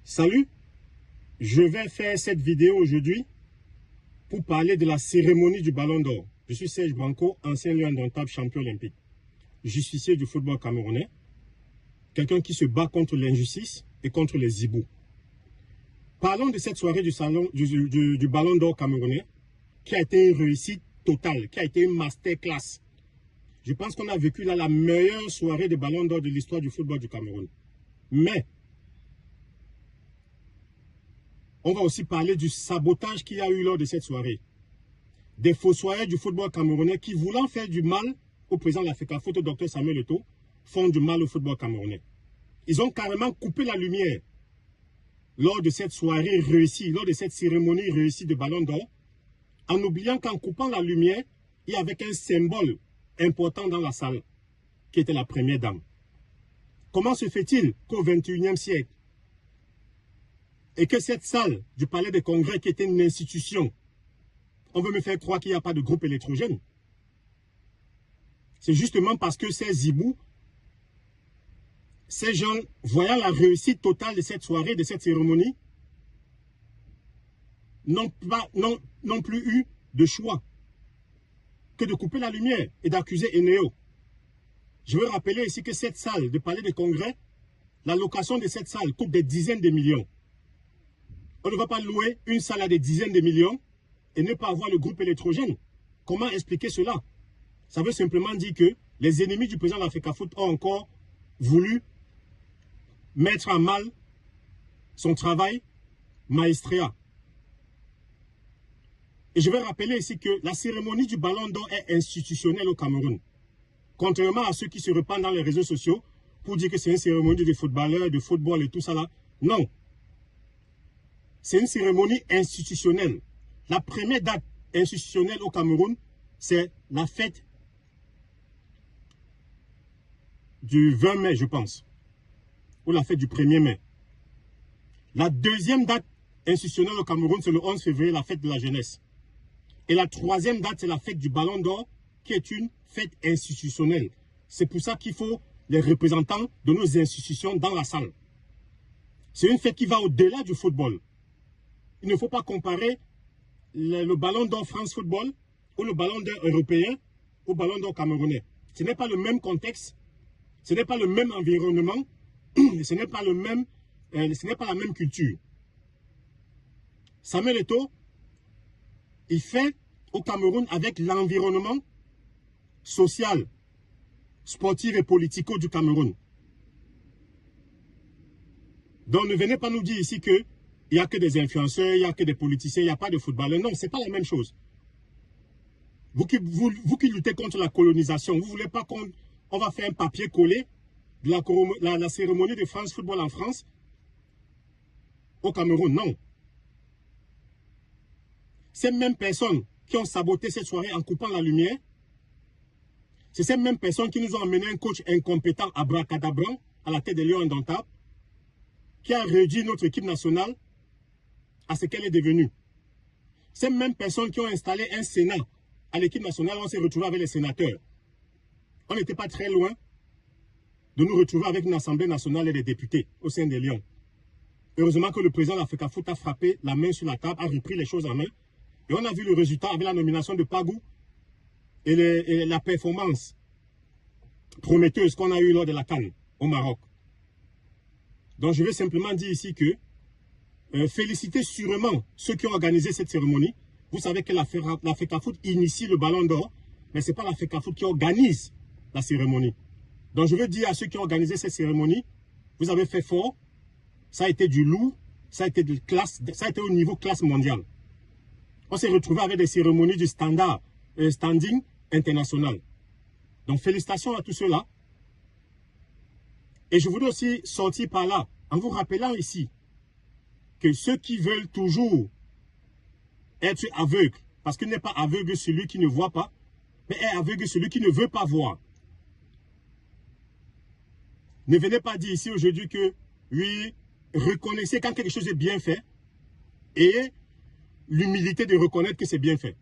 Salut, je vais faire cette vidéo aujourd'hui pour parler de la cérémonie du Ballon d'Or. Je suis Serge Branco, ancien lion indomptable champion olympique, justicier du football camerounais, quelqu'un qui se bat contre l'injustice et contre les hiboux. Parlons de cette soirée du Ballon d'Or camerounais qui a été une réussite totale, qui a été une masterclass. Je pense qu'on a vécu là la meilleure soirée de Ballon d'Or de l'histoire du football du Cameroun. Mais on va aussi parler du sabotage qu'il y a eu lors de cette soirée. Des fossoyeurs du football camerounais qui, voulant faire du mal au président de la FECAFOOT, Dr Samuel Eto'o, font du mal au football camerounais. Ils ont carrément coupé la lumière lors de cette soirée réussie, lors de cette cérémonie réussie de Ballon d'Or, en oubliant qu'en coupant la lumière, il y avait un symbole important dans la salle, qui était la première dame. Comment se fait-il qu'au XXIe siècle, et que cette salle du Palais des Congrès, qui était une institution, on veut me faire croire qu'il n'y a pas de groupe électrogène? C'est justement parce que ces hiboux, ces gens, voyant la réussite totale de cette soirée, de cette cérémonie, n'ont plus eu de choix que de couper la lumière et d'accuser Eneo. Je veux rappeler ici que cette salle du Palais des Congrès, la location de cette salle coûte des dizaines de millions. On ne va pas louer une salle à des dizaines de millions et ne pas avoir le groupe électrogène. Comment expliquer cela? Ça veut simplement dire que les ennemis du président de la FECAFOOT ont encore voulu mettre à mal son travail maestria. Et je vais rappeler ici que la cérémonie du Ballon d'Or est institutionnelle au Cameroun. Contrairement à ceux qui se répandent dans les réseaux sociaux pour dire que c'est une cérémonie de footballeurs, de football et tout ça là. Non. C'est une cérémonie institutionnelle. La première date institutionnelle au Cameroun, c'est la fête du 20 mai, je pense. Ou la fête du 1er mai. La deuxième date institutionnelle au Cameroun, c'est le 11 février, la fête de la jeunesse. Et la troisième date, c'est la fête du Ballon d'Or, qui est une fête institutionnelle. C'est pour ça qu'il faut les représentants de nos institutions dans la salle. C'est une fête qui va au-delà du football. Il ne faut pas comparer le Ballon d'Or France Football ou le Ballon d'Or européen au Ballon d'Or camerounais. Ce n'est pas le même contexte, ce n'est pas le même environnement, ce n'est pas la même culture. Samuel Eto'o, il fait au Cameroun avec l'environnement social, sportif et politico du Cameroun. Donc ne venez pas nous dire ici que il n'y a que des influenceurs, il n'y a que des politiciens, il n'y a pas de footballeurs. Non, ce n'est pas la même chose. Vous qui luttez contre la colonisation, vous ne voulez pas qu'on va faire un papier collé de la cérémonie de France Football en France au Cameroun? Non. Ces mêmes personnes qui ont saboté cette soirée en coupant la lumière, c'est ces mêmes personnes qui nous ont amené un coach incompétent abracadabrant à la tête des Lions indomptables, qui a réduit notre équipe nationale à ce qu'elle est devenue. Ces mêmes personnes qui ont installé un Sénat à l'équipe nationale, on s'est retrouvé avec les sénateurs. On n'était pas très loin de nous retrouver avec une Assemblée nationale et des députés au sein des Lions. Heureusement que le président de la FECAFOOT a frappé la main sur la table, a repris les choses en main. Et on a vu le résultat avec la nomination de Pagou et la performance prometteuse qu'on a eue lors de la CAN au Maroc. Donc je vais simplement dire ici que féliciter sûrement ceux qui ont organisé cette cérémonie. Vous savez que la FECAFOOT initie le Ballon d'Or, mais ce n'est pas la FECAFOOT qui organise la cérémonie. Donc je veux dire à ceux qui ont organisé cette cérémonie, vous avez fait fort, ça a été du lourd, ça a été de classe, ça a été au niveau classe mondiale. On s'est retrouvé avec des cérémonies du standing international. Donc félicitations à tous ceux-là. Et je voudrais aussi sortir par là, en vous rappelant ici, que ceux qui veulent toujours être aveugles, parce qu'il n'est pas aveugle celui qui ne voit pas, mais est aveugle celui qui ne veut pas voir. Ne venez pas dire ici aujourd'hui que, oui, reconnaissez quand quelque chose est bien fait, et l'humilité de reconnaître que c'est bien fait.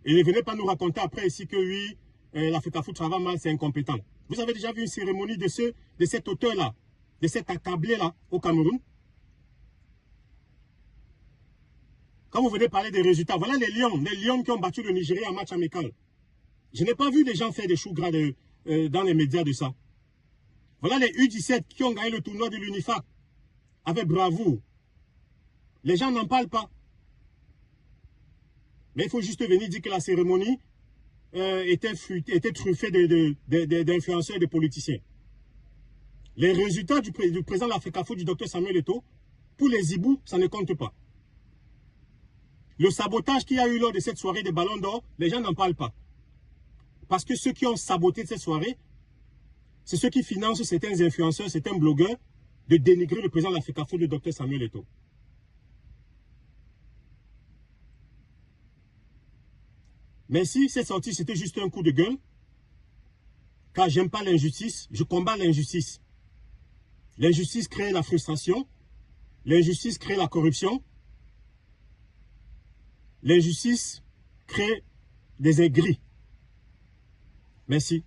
Et ne venez pas nous raconter après ici que, oui, la FECAFOOT travaille mal, c'est incompétent. Vous avez déjà vu une cérémonie de cet auteur-là, de cet accablé-là au Cameroun. Quand vous venez parler des résultats, voilà les Lions qui ont battu le Nigeria en match amical. Je n'ai pas vu des gens faire des choux gras dans les médias de ça. Voilà les U17 qui ont gagné le tournoi de l'UNIFAC avec bravoure. Les gens n'en parlent pas. Mais il faut juste venir dire que la cérémonie était truffée d'influenceurs et de politiciens. Les résultats du président de l'Africafo, du docteur Samuel Eto'o, pour les Ibous, ça ne compte pas. Le sabotage qu'il y a eu lors de cette soirée des Ballons d'Or, les gens n'en parlent pas. Parce que ceux qui ont saboté cette soirée, c'est ceux qui financent certains influenceurs, certains blogueurs, de dénigrer le président de l'Africafo, le docteur Samuel Eto'o. Mais si cette sortie, c'était juste un coup de gueule, car j'aime pas l'injustice, je combats l'injustice. L'injustice crée la frustration, l'injustice crée la corruption, l'injustice crée des aigris. Merci.